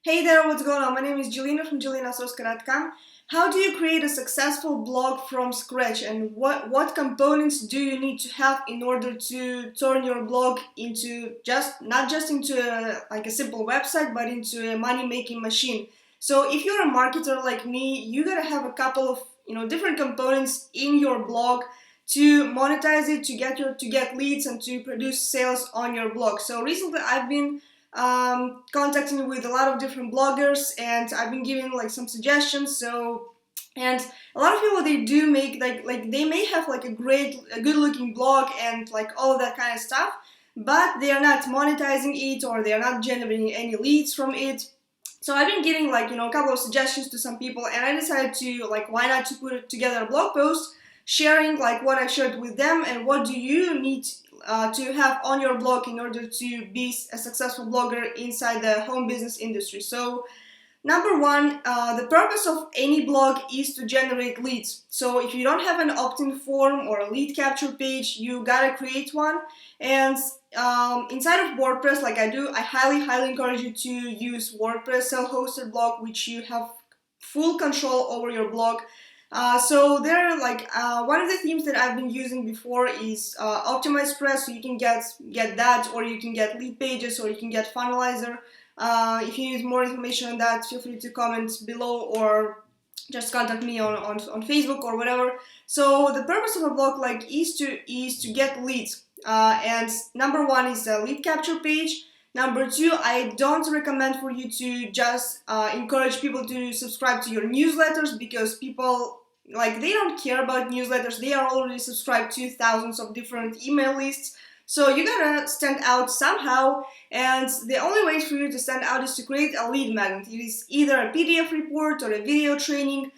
Hey there, what's going on? My name is Jelena from Ostrovska. How do you create a successful blog from scratch, and what components do you need to have in order to turn your blog into not just into like a simple website, but into a money-making machine? So if you're a marketer like me, you gotta have a couple of different components in your blog to monetize it, to get leads, and to produce sales on your blog. So recently, I've been contacting with a lot of different bloggers, and I've been giving like some suggestions. And a lot of people, they do make like they may have like a good looking blog and like all of that kind of stuff, but they are not monetizing it, or they are not generating any leads from it. So I've been giving like a couple of suggestions to some people, and I decided to like, why not to put together a blog post sharing like what I shared with them, and what do you need to have on your blog in order to be a successful blogger inside the home business industry. So number one, the purpose of any blog is to generate leads. So if you don't have an opt-in form or a lead capture page, you gotta create one. And inside of WordPress, like I do, I highly encourage you to use WordPress self-hosted blog, which you have full control over your blog. So there are like one of the themes that I've been using before is OptimizePress. So you can get that, or you can get lead pages, or you can get Funnelizer. If you need more information on that, feel free to comment below, or just contact me on Facebook or whatever. So the purpose of a blog like is to get leads. And number one is a lead capture page. Number two, I don't recommend for you to just encourage people to subscribe to your newsletters, because people, like, they don't care about newsletters. They are already subscribed to thousands of different email lists. So you gotta stand out somehow, and the only way for you to stand out is to create a lead magnet. It is either a PDF report or a video training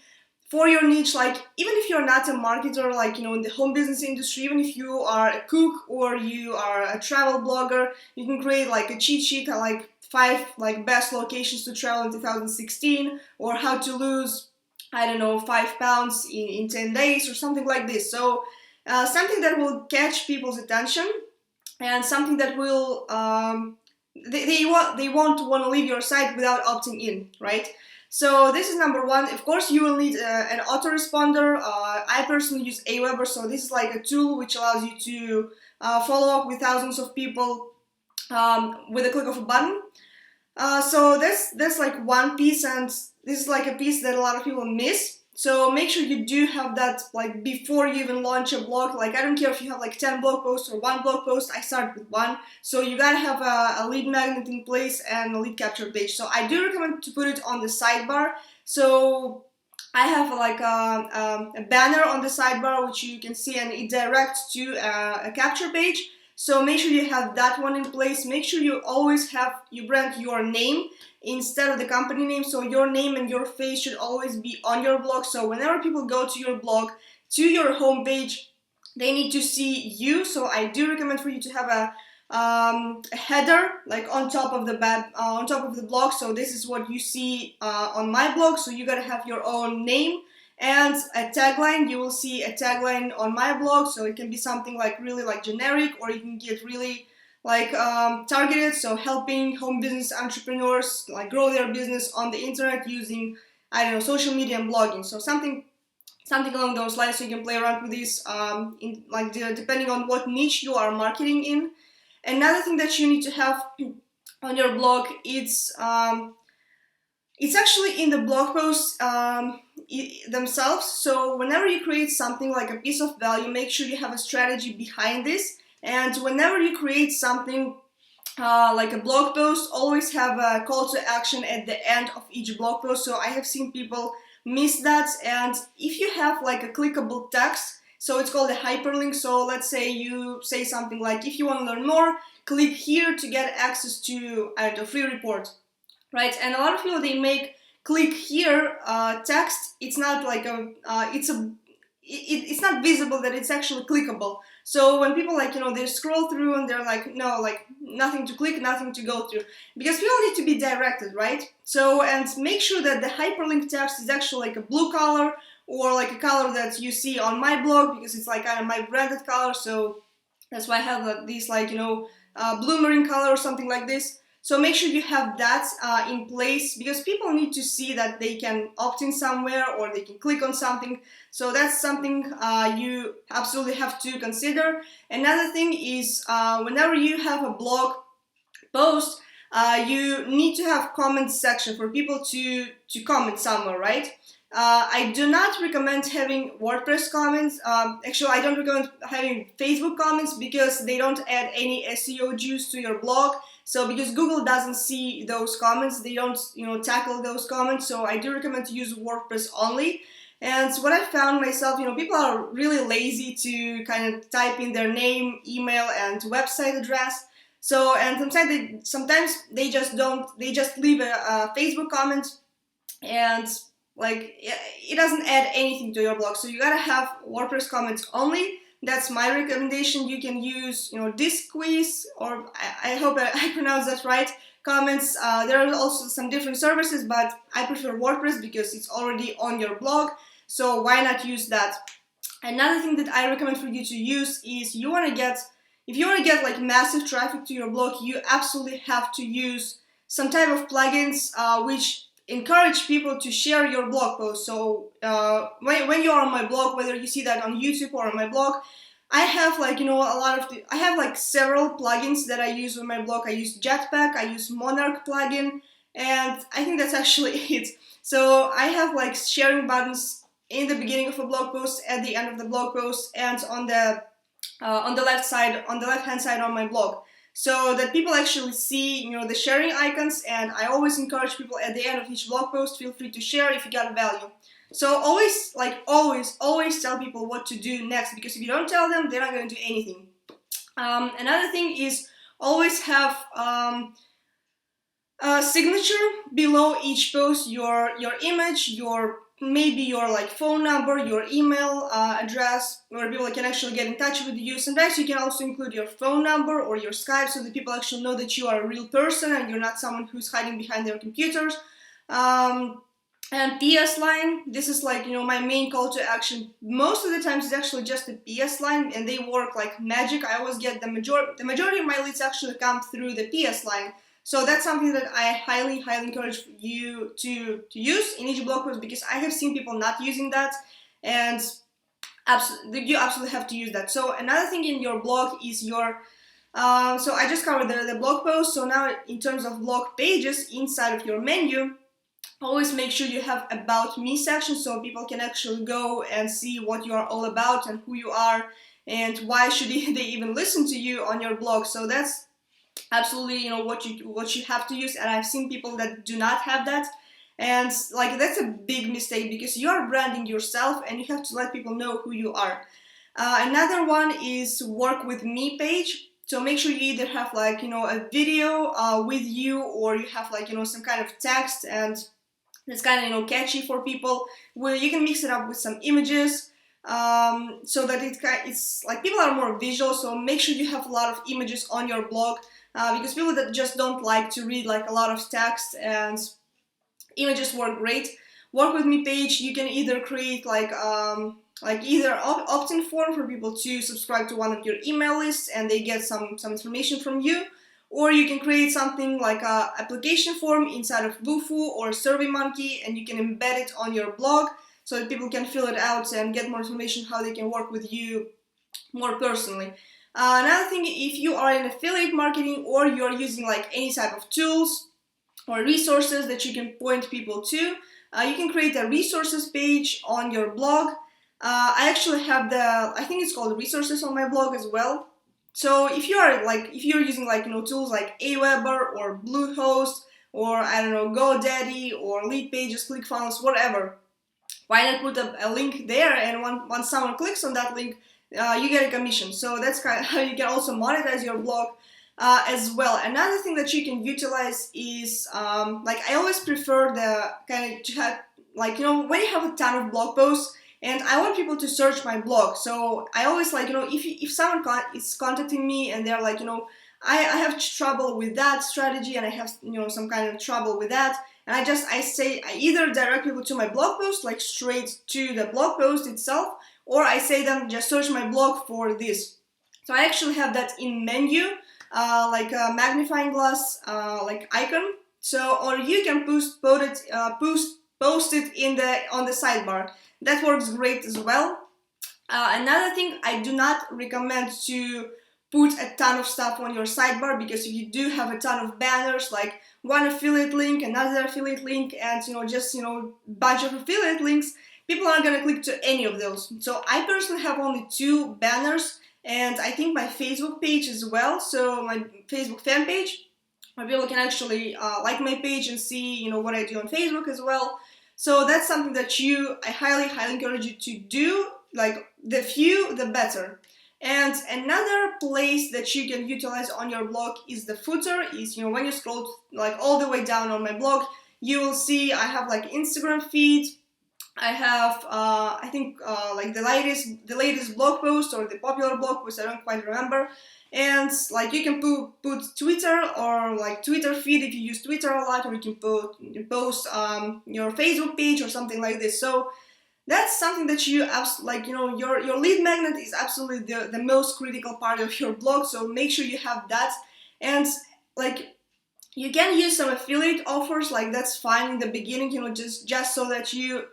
for your niche. Like, even if you're not a marketer, like in the home business industry, even if you are a cook or you are a travel blogger, you can create like a cheat sheet, like 5 like best locations to travel in 2016, or how to lose, I don't know, 5 pounds in 10 days, or something like this. So something that will catch people's attention, and something that will they won't want to leave your site without opting in, right? So this is number one. Of course, you will need an autoresponder. I personally use Aweber, so this is like a tool which allows you to follow up with thousands of people with a click of a button. So that's like one piece, and this is like a piece that a lot of people miss. So make sure you do have that like before you even launch a blog. Like, I don't care if you have like 10 blog posts or 1 blog post. I start with 1. So you gotta have a lead magnet in place and a lead capture page. So I do recommend to put it on the sidebar. So I have like a banner on the sidebar which you can see, and it directs to a capture page. So make sure you have that one in place. Make sure you always you brand your name instead of the company name. So your name and your face should always be on your blog. So whenever people go to your blog, to your homepage, they need to see you. So I do recommend for you to have a header like on top of the blog. So this is what you see on my blog. So you gotta have your own name and a tagline. You will see a tagline on my blog, so it can be something like really like generic, or you can get really like targeted, so helping home business entrepreneurs like grow their business on the internet using, I don't know, social media and blogging. So something along those lines. So you can play around with this depending on what niche you are marketing in. Another thing that you need to have on your blog, it's actually in the blog posts themselves. So whenever you create something like a piece of value, make sure you have a strategy behind this. And whenever you create something like a blog post, always have a call to action at the end of each blog post. So I have seen people miss that. And if you have like a clickable text, so it's called a hyperlink. So let's say you say something like, if you want to learn more, click here to get access to, I don't know, free report. Right, and a lot of people, they make click here text. It's not like it's not visible that it's actually clickable. So when people they scroll through and they're like, no, like nothing to click, nothing to go through, because people need to be directed, right? So, and make sure that the hyperlink text is actually like a blue color, or like a color that you see on my blog, because it's like kind of my branded color. So that's why I have these blue marine color or something like this. So make sure you have that in place, because people need to see that they can opt in somewhere or they can click on something. So that's something you absolutely have to consider. Another thing is whenever you have a blog post, you need to have comment section for people to comment somewhere, right? I do not recommend having WordPress comments. Actually, I don't recommend having Facebook comments because they don't add any SEO juice to your blog. So because Google doesn't see those comments, they don't tackle those comments. So I do recommend to use WordPress only. And what I found myself, people are really lazy to kind of type in their name, email, and website address. So, and sometimes they just leave a Facebook comment, and like it doesn't add anything to your blog. So you gotta have WordPress comments only. That's my recommendation. You can use Disquiz, or I hope I pronounced that right, comments. There are also some different services, but I prefer WordPress because it's already on your blog. So why not use that? Another thing that I recommend for you to use is if you want to get like massive traffic to your blog, you absolutely have to use some type of plugins which encourage people to share your blog post. So when you are on my blog, whether you see that on YouTube or on my blog, I have I have like several plugins that I use on my blog. I use Jetpack, I use Monarch plugin, and I think that's actually it. So I have like sharing buttons in the beginning of a blog post, at the end of the blog post, and on the left hand side on my blog, so that people actually see the sharing icons. And I always encourage people at the end of each blog post, feel free to share if you got value. So always tell people what to do next, because if you don't tell them, they're not going to do anything. Another thing is always have a signature below each post, your image, maybe your like phone number, your email address, where people can actually get in touch with you. Sometimes you can also include your phone number or your Skype, so that people actually know that you are a real person and you're not someone who's hiding behind their computers. And PS line, this is like my main call to action. Most of the times it's actually just a PS line, and they work like magic. I always get the majority of my leads actually come through the PS line. So that's something that I highly encourage you to use in each blog post, because I have seen people not using that, and you absolutely have to use that. So another thing in your blog is your so I just covered the blog post. So now in terms of blog pages, inside of your menu, always make sure you have About Me section, so people can actually go and see what you are all about and who you are, and why should they even listen to you on your blog. So that's absolutely what you have to use. And I've seen people that do not have that, and like that's a big mistake, because you are branding yourself and you have to let people know who you are. Another one is Work With Me page. So make sure you either have like a video with you, or you have like some kind of text, and it's kind of catchy for people, where you can mix it up with some images, so that it's like people are more visual. So make sure you have a lot of images on your blog, because people that just don't like to read like a lot of text, and images work great. Work With Me page, you can either create like either opt-in form for people to subscribe to one of your email lists and they get some information from you, or you can create something like a application form inside of Wufoo or SurveyMonkey, and you can embed it on your blog so that people can fill it out and get more information how they can work with you more personally. Another thing, if you are in affiliate marketing, or you're using like any type of tools or resources that you can point people to, you can create a resources page on your blog. I actually have I think it's called resources on my blog as well. So if you're using like tools like Aweber or Bluehost, or I don't know, GoDaddy or Leadpages, ClickFunnels, whatever, why not put a link there, and once someone clicks on that link, you get a commission. So that's kind of how you can also monetize your blog as well. Another thing that you can utilize is like I always prefer the kind of to have like when you have a ton of blog posts and I want people to search my blog. So I always like if someone is contacting me and they're like I have trouble with that strategy, and I have some kind of trouble with that, and I either direct people to my blog post, like straight to the blog post itself, or I say them just search my blog for this. So I actually have that in menu. like a magnifying glass like icon. So, or you can post it in the on the sidebar. That works great as well. Another thing, I do not recommend to put a ton of stuff on your sidebar, because if you do have a ton of banners, like one affiliate link, another affiliate link, and just bunch of affiliate links, people aren't gonna click to any of those. So I personally have only 2 banners, and I think my Facebook page as well. So my Facebook fan page, where people can actually like my page and see what I do on Facebook as well. So that's something that I highly encourage you to do. Like, the few, the better. And another place that you can utilize on your blog is the footer. Is when you scroll like all the way down on my blog, you will see I have like Instagram feed. I have I think like the latest blog post, or the popular blog post, I don't quite remember. And like you can put Twitter, or like Twitter feed if you use Twitter a lot, or you can post your Facebook page or something like this. So that's something that your lead magnet is absolutely the most critical part of your blog. So make sure you have that. And like, you can use some affiliate offers, like that's fine in the beginning, just so that you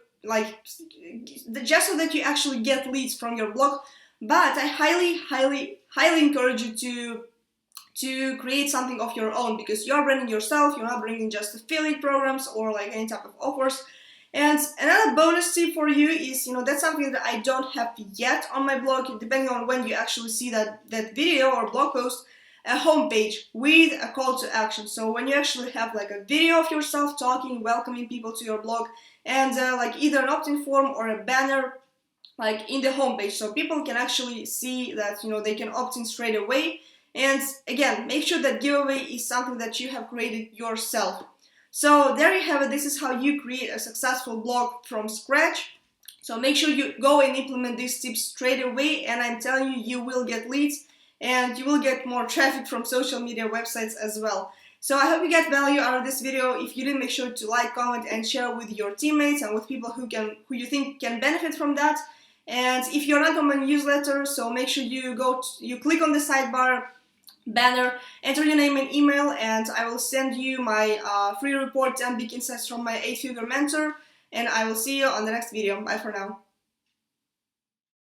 actually get leads from your blog. But I highly encourage you to create something of your own, because you're branding yourself. You're not bringing just affiliate programs or like any type of offers. And another bonus tip for you is, that's something that I don't have yet on my blog, depending on when you actually see that video or blog post, a homepage with a call to action. So when you actually have like a video of yourself talking, welcoming people to your blog, and like either an opt-in form or a banner like in the homepage, so people can actually see that they can opt in straight away. And again, make sure that giveaway is something that you have created yourself. So there you have it. This is how you create a successful blog from scratch. So make sure you go and implement these tips straight away, and I'm telling you, you will get leads and you will get more traffic from social media websites as well. So I hope you get value out of this video. If you did, make sure to like, comment, and share with your teammates and with people who you think can benefit from that. And if you're not on my newsletter, so make sure you click on the sidebar banner, enter your name and email, and I will send you my free report, 10 big insights from my 8-figure mentor. And I will see you on the next video. Bye for now.